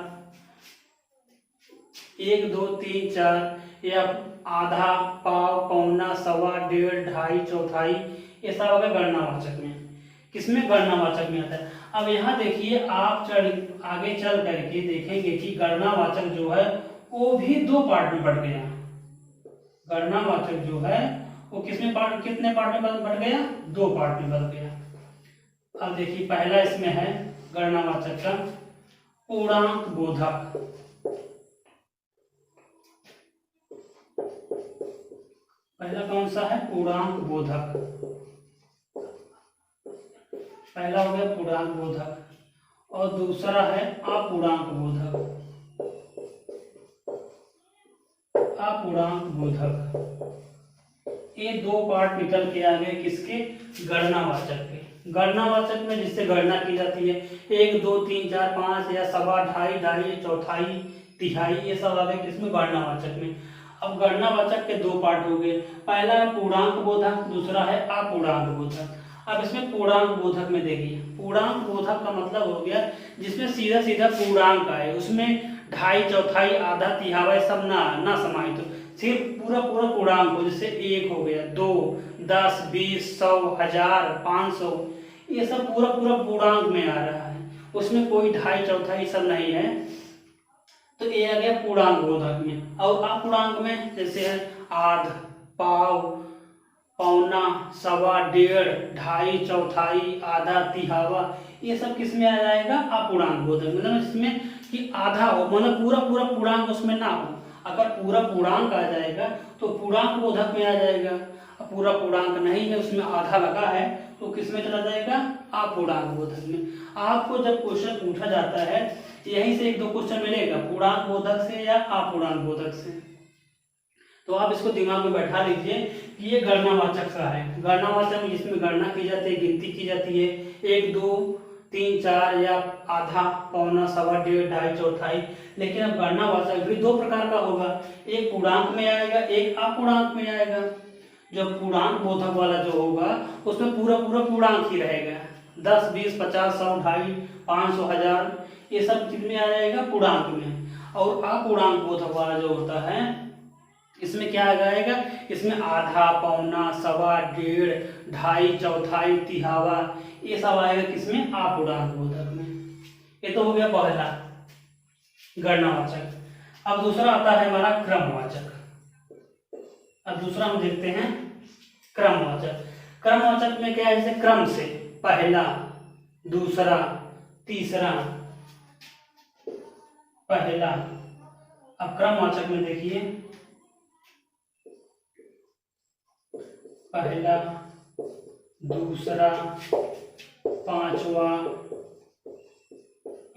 1 2 3 4, या आधा, पाव, पौना, सवा, डेढ़, ढाई, चौथाई, ये सब हो गया गणनावाचक में। किसमें, गणनावाचक में आता है। अब यहाँ देखिए, आप आगे चल करके देखेंगे कि गणनावाचक जो है वो भी 2 पार्ट में बढ़ गया। गणनावाचक जो है वो कितने पार्ट में बढ़ गया, 2 पार्ट में बढ़ गया। अब देखिए पहला इसमें है गणनावाचक का पूर्णांक बोधक। पहला कौन सा है, पूर्णांक बोधक। पहला हो गया पूर्णांक बोधक और दूसरा है अपूर्णांक बोधक। अपूर्णांक बोधक, ये 2 पार्ट निकल के आ गए किसके, गणनावाचक के। गणनावाचक में जिससे गणना की जाती है, 1 2 3 4 5 या सवा, ढाई, ढाई, चौथाई, तिहाई, ये सब आ गए किसमें, गणनावाचक में। अब गणनावाचक के 2 पार्ट हो गए, पहला है पूर्णांक बोधक, दूसरा है अपूर्णांक बोधक। अब इसमें पूर्णांक बोधक में देखिए, पूर्णांक बोधक का मतलब हो गया जिसमें सीधा सीधा पूर्णांक आए, उसमें ढाई, चौथाई, आधा, तिहाई सब ना समाहित हो, सिर्फ पूरा पूर्णांक हो। जैसे 1 हो गया, 2, 10, 20, 100, 1000, 500, ये सब पूरा पूर्णांक में आ रहा है, उसमें कोई ढाई, चौथाई सब नहीं है, तो ये आ गया पूर्णांक बोधक में। और अपूर्णांक में जैसे है आध, पाव, पौना, सवा, डेढ़, ढाई, चौथाई, आधा, तिहावा, ये सब किस में आ जाएगा? अपूर्णांक बोधक। मतलब इसमें कि आधा हो, मतलब पूरा पूरा पूर्णांक उसमें ना हो। अगर पूरा पूर्णांक आ जाएगा तो पूर्णांक बोधक में आ जाएगा। अब पूरा पूर्णांक नहीं है, उसमें आधा लगा है, तो किस में चला जाएगा? अपूर्णांक बोधक में। आपको जब क्वेश्चन पूछा जाता है यहीं से एक दो क्वेश्चन मिलेगा, पूर्णांक बोधक से या अपूर्णांक बोधक से। तो आप इसको दिमाग में बैठा लीजिए कि ये गणनावाचक सा है। गणनावाचक में जिसमें गणना की जाती है, गिनती की जाती है, 1 2 3 4 या आधा, पौना, सवा, डेढ़, ढाई, चौथाई। लेकिन अब गणनावाचक भी दो प्रकार का होगा, एक पूर्णांक में आएगा, एक अपूर्णांक में आएगा। जो पूर्णांक बोधक वाला जो होगा उसमें पूरा पूरा पूर्णांक ही रहेगा, 10 20 50 100 250 500 1000, ये सब कितने आ जाएगा? पूर्णांक में। और अपूर्णांक बोधक वाला जो होता है इसमें क्या आ जाएगा? इसमें आधा, पौना, सवा, डेढ़, ढाई, चौथाई, तिहावा, ये सब आएगा किसमें? अपूर्णांक बोधक में। ये तो हो गया पहला गणनावाचक। अब दूसरा आता है हमारा क्रमवाचक। अब दूसरा हम देखते हैं क्रमवाचक। क्रमवाचक में क्या है? जैसे क्रम से, पहला, दूसरा, तीसरा, पहला। अब क्रमवाचक में देखिए, पहला, दूसरा, पांचवा,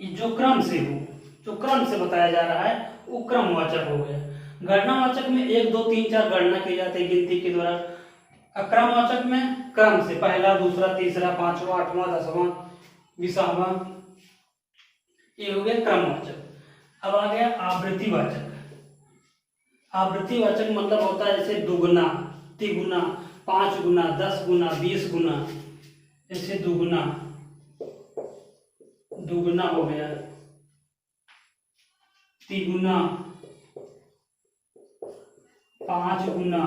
ये जो क्रम से हो, जो क्रम से बताया जा रहा है वो क्रमवाचक हो गया। गणनावाचक में 1 2 3 4 गणना की जाती है गिनती के द्वारा। क्रमवाचक में क्रम से पहला, दूसरा, तीसरा, पांचवा, आठवां, 10वां, 20वां, ये हो गया क्रमवाचक। अब आ गया आवृत्तिवाचक। आवृत्तिवाचक मतलब होता है जैसे दुगुना, तिगुना, 5 गुना, 10 गुना, 20 गुना। जैसे दुगुना, दुगुना हो गया, तिगुना, 5 गुना।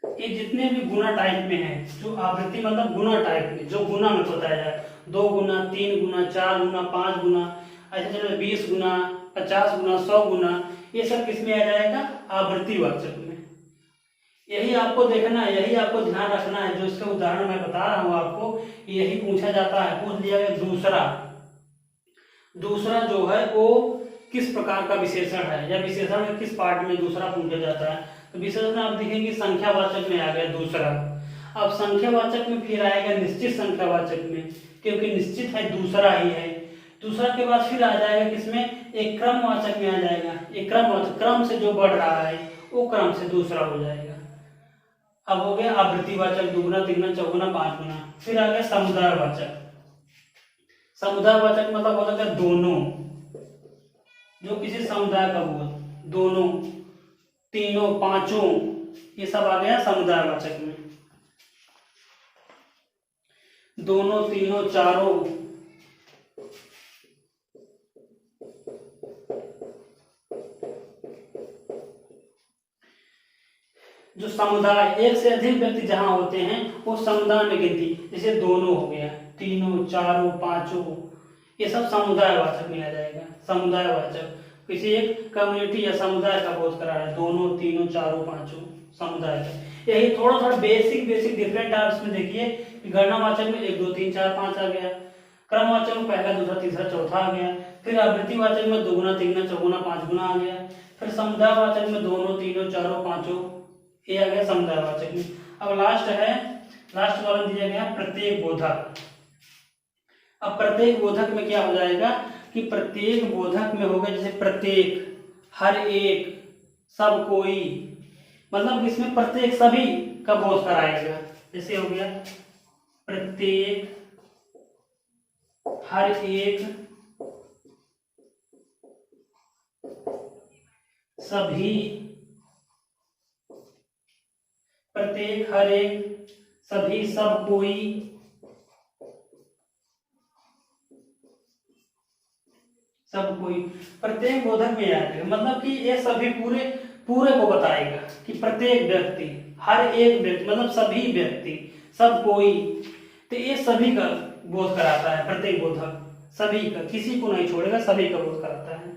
ये जितने भी गुना टाइप में है, जो आवृत्ति मतलब गुना टाइप में, जो गुना में बताया जाए, 2 गुना, 3 गुना, 4 गुना, 5 गुना, ऐसे चलो 20 गुना, 50 गुना, 100 गुना, ये सब किसमें आ जाएगा? आवृत्तिवाचक में। यही आपको देखना है, यही आपको ध्यान रखना है। जो इसका उदाहरण मैं बता रहा हूं आपको, यही पूछा जाता है। पूछ लिया गया दूसरा। दूसरा जो है वो किस प्रकार का विशेषण है, या विशेषण में किस पार्ट में दूसरा पूछा जाता है? तो विशेषण में आप देखेंगे संख्यावाचक में आ गया दूसरा। अब संख्यावाचक में फिर आएगा निश्चित संख्यावाचक में, क्योंकि निश्चित है दूसरा ही है। दूसरा के बाद फिर आ जाएगा किसमें? एक क्रमवाचक में आ जाएगा। एक क्रमवाचक, क्रम से जो बढ़ रहा है वो क्रम से दूसरा हो जाएगा। अब हो गया आवृत्तिवाचक, दुगुना, तिगुना, चौगुना, 5 गुना। फिर आ गया समुदायवाचक। समुदायवाचक मतलब होता है दोनों, जो किसी समुदाय का हुआ, दोनों, तीनों, पांचों, ये सब आ गया समुदायवाचक में। दोनों, तीनों, चारों, जो समुदाय, एक से अधिक व्यक्ति जहां होते हैं वो समुदाय में गिनती। जैसे दोनों हो गया, तीनों, चारों, पांचों, ये सब समुदायवाचक में आ जाएगा। समुदायवाचक किसी एक कम्युनिटी या समुदाय का बोध करा रहा है, दोनों, तीनों, चारों, पांचों, समुदाय का। यही थोड़ा थोड़ा बेसिक डिफरेंट आप इसमें देखिए। गणनावाचक में 1 2 3 4 5 आ गया, क्रमवाचक में पहला, दूसरा, तीसरा, चौथा आ गया। फिर आवृत्तिवाचक में दुगुना, तिगुना, चौगुना, 5 गुना आ गया। फिर समुदायवाचक में दोनों, तीनों, चारों, पांचों, ये आ गया समुदायवाचक में। अब लास्ट है, लास्ट वाला दिया गया प्रत्येक बोधक। अब प्रत्येक बोधक में क्या हो जाएगा कि प्रत्येक बोधक में होगा जैसे प्रत्येक, हर एक, सब कोई, मतलब इसमें प्रत्येक सभी का बोध कराएगा। जैसे हो गया प्रत्येक, हर एक, सभी, प्रत्येक, हर एक, सभी, सब कोई, सब कोई। प्रत्येक बोधक में आएगा, मतलब कि ये सभी पूरे को बताएगा कि प्रत्येक व्यक्ति, हर एक व्यक्ति, मतलब सभी व्यक्ति, सब कोई, तो ये सभी का बोध कराता है। प्रत्येक बोधक सभी का, किसी को नहीं छोड़ेगा, सभी का बोध कराता है।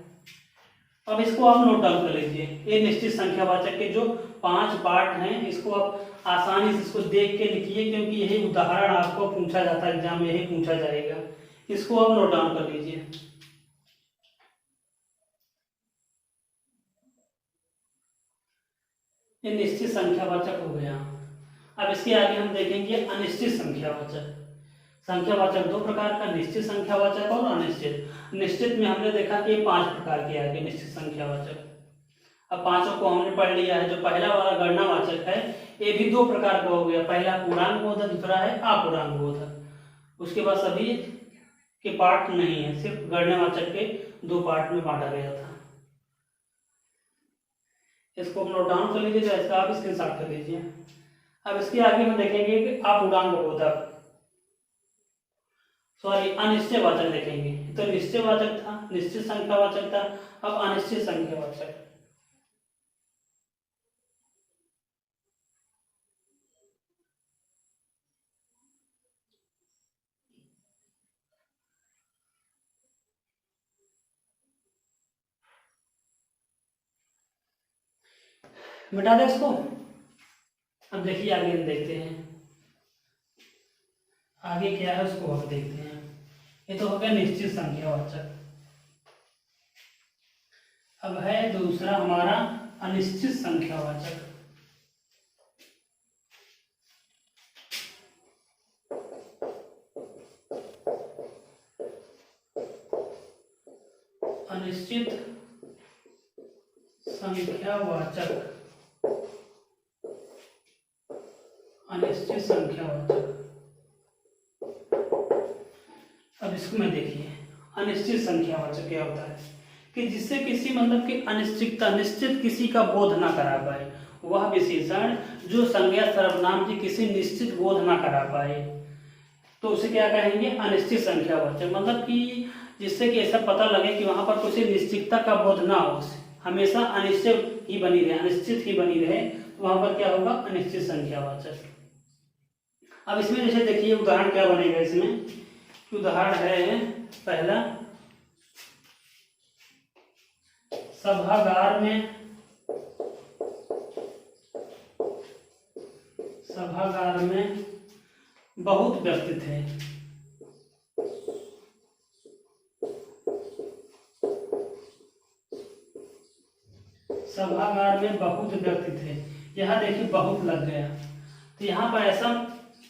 अब इसको आप नोट डाउन कर लीजिए। ये निश्चित संख्यावाचक के जो 5 पार्ट हैं, इसको आप आसानी से इसको देख के लिखिए, क्योंकि यही उदाहरण आपको पूछा जाता है, एग्जाम में यही पूछा जाएगा। इसको आप नोट डाउन कर लीजिए। ये निश्चित संख्यावाचक हो गया। अब इसके आगे हम देखेंगे अनिश्चित संख्यावाचक। संख्यावाचक दो प्रकार का, निश्चित संख्यावाचक और अनिश्चित। निश्चित में हमने देखा कि 5 प्रकार के आगे निश्चित संख्यावाचक। अब पांचों को हमने पढ़ लिया है। जो पहला वाला गणनावाचक है, ये भी 2 प्रकार का हो गया। पहला पूर्णांक बोधक, दूसरा है अपूर्णांक बोधक। उसके बाद सभी के पार्ट नहीं है, सिर्फ गणनावाचक के 2 पार्ट में बांटा गया था। इसको नोट डाउन कर लीजिए, इसका आप स्क्रीनशॉट कर लीजिए। अब इसके आगे हम देखेंगे कि अपूर्णांक बोधक, सॉरी अनिश्चयवाचक देखेंगे। तो निश्चयवाचक था, निश्चित संख्यावाचक था, अब अनिश्चित संख्यावाचक। मिटा दे इसको। अब देखिए आगे हम देखते हैं आगे क्या है, उसको हम देखते हैं। ये तो हो गया निश्चित संख्यावाचक। अब है दूसरा हमारा अनिश्चित संख्यावाचक। अनिश्चित संख्यावाचक, अनिश्चित संख्यावाचक। अब इसको में देखिए, अनिश्चित संख्यावाचक क्या होता है कि जिससे किसी मतलब की अनिश्चितता, निश्चित किसी का बोध ना करा पाए, वह विशेषण जो संज्ञा सर्वनाम की किसी निश्चित बोध ना करा पाए, तो उसे क्या कहेंगे, अनिश्चित संख्यावाचक। मतलब कि जिससे कि ऐसा पता लगे कि वहां पर किसी निश्चितता का बोध ना हो, हमेशा अनिश्चित ही बनी रहे, अनिश्चित ही बनी रहे, तो वहां पर क्या होगा, अनिश्चित संख्यावाचक। अब इसमें जैसे देखिए उदाहरण क्या बनेगा। इसमें उदाहरण है पहला, सभागार में बहुत व्यक्ति थे। सभागार में बहुत व्यक्ति थे। यहाँ देखिए बहुत लग गया, तो यहाँ पर ऐसा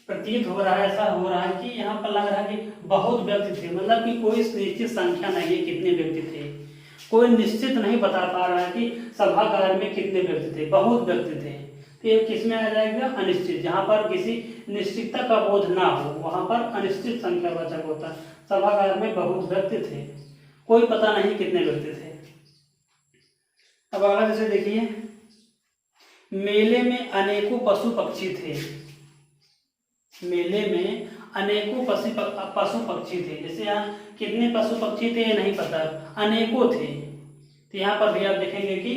प्रतीत हो रहा है, ऐसा हो रहा है कि यहाँ पर लग रहा है कि बहुत व्यक्ति थे, मतलब कि कोई निश्चित संख्या नहीं है कितने व्यक्ति थे, कोई निश्चित नहीं बता पा रहा है कि सभागार में कितने व्यक्ति थे, बहुत व्यक्ति थे। तो ये किसमें आ जाएगा, अनिश्चित। जहाँ पर किसी निश्चितता का बोध ना हो, वहां पर अनिश्चित संख्यावाचक होता है। सभागार में बहुत व्यक्ति थे, कोई पता नहीं कितने व्यक्ति थे। अब अगला जैसे देखिए, मेले में अनेकों पशु पक्षी थे। मेले में अनेकों पशु पक्षी थे। जैसे यहाँ कितने पशु पक्षी थे ये नहीं पता, अनेकों थे। तो यहाँ पर भी आप देखेंगे कि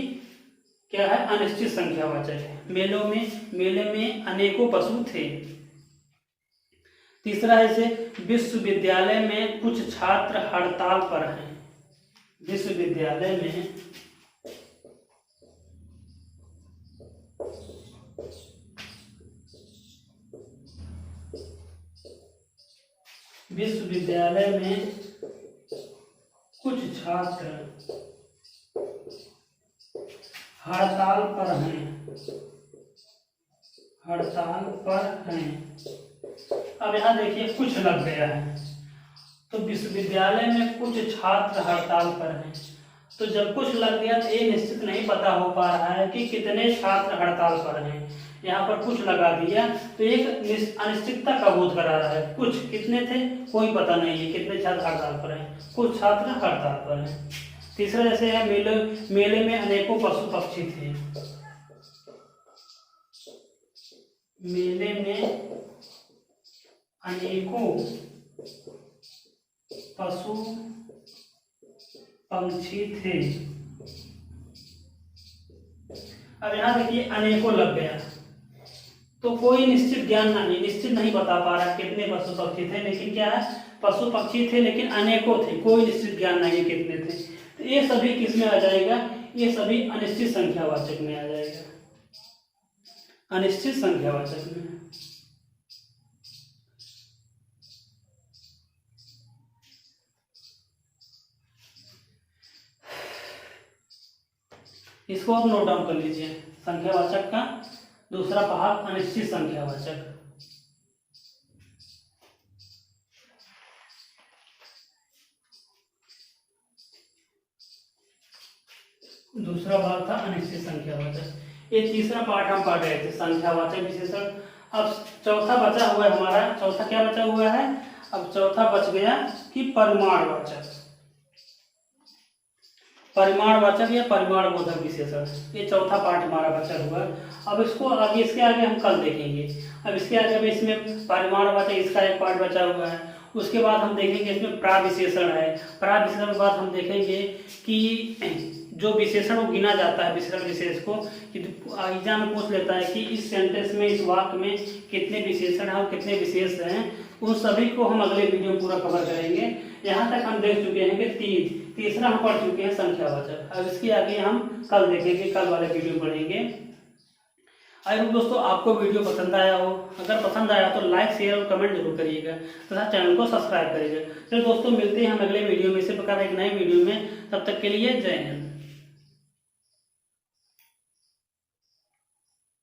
क्या है, अनिश्चित संख्यावाचक है। मेले में अनेकों पशु थे। तीसरा है जैसे, विश्वविद्यालय में कुछ छात्र हड़ताल पर हैं। विश्वविद्यालय में कुछ छात्र हड़ताल पर हैं। अब यहाँ देखिए कुछ लग गया है, तो विश्वविद्यालय में कुछ छात्र हड़ताल पर हैं। तो जब कुछ लग गया तो ये निश्चित नहीं पता हो पा रहा है कि कितने छात्र हड़ताल पर हैं। यहाँ पर कुछ लगा दिया तो एक अनिश्चितता का बोध करा रहा है। कुछ कितने थे कोई पता नहीं है, कितने छात्र हड़ताल पर हैं, कुछ छात्र हड़ताल पर हैं। तीसरा जैसे है, मेले में अनेकों पशु पक्षी थे। मेले में अनेकों पशु पंछी थे। अब यहाँ देखिए अनेकों लग गया, तो कोई निश्चित ज्ञान नहीं, निश्चित नहीं बता पा रहा कितने पशु पक्षी थे, लेकिन क्या है, पशु पक्षी थे लेकिन अनेकों थे, कोई निश्चित ज्ञान नहीं कितने थे। तो ये सभी किसमें आ जाएगा, ये सभी अनिश्चित संख्यावाचक में आ जाएगा, अनिश्चित संख्यावाचक में। इसको आप नोट डाउन कर लीजिए। संख्यावाचक का दूसरा भाग अनिश्चित संख्यावाचक। दूसरा भाग था अनिश्चित संख्यावाचक। ये तीसरा पार्ट हम पढ़ रहे थे संख्यावाचक विशेषण। अब चौथा बचा हुआ है हमारा, चौथा क्या बचा हुआ है, अब चौथा बच गया कि परिमाणवाचक। परिमाणवाचक या परिमाणबोधक विशेषण, ये चौथा पार्ट हमारा बचा हुआ है। अब इसको आगे, इसके आगे हम कल देखेंगे। अब इसके आगे अब इसमें परिमाणवाचक इसका एक पार्ट बचा हुआ है। उसके बाद हम देखेंगे इसमें प्राविशेषण है। प्राविशेषण के बाद हम देखेंगे कि जो विशेषण को गिना जाता है, विशेषण विशेष को एग्जाम में पूछ लेता है कि इस सेंटेंस में, इस वाक्य में कितने विशेषण हैं और कितने विशेष हैं, उन सभी को हम अगले वीडियो में पूरा कवर करेंगे। यहाँ तक हम देख चुके हैं कि तीसरा हम पढ़ चुके हैं संख्यावाचक। अब इसके आगे हम कल देखेंगे, कल वाले वीडियो पढ़ेंगे। आई होप दोस्तों आपको वीडियो पसंद आया हो। अगर पसंद आया तो लाइक, शेयर और कमेंट जरूर करिएगा तथा चैनल को सब्सक्राइब करिएगा। चलो दोस्तों, मिलते हैं हम अगले वीडियो में इसी प्रकार एक नए वीडियो में। तब तक के लिए जय हिंद।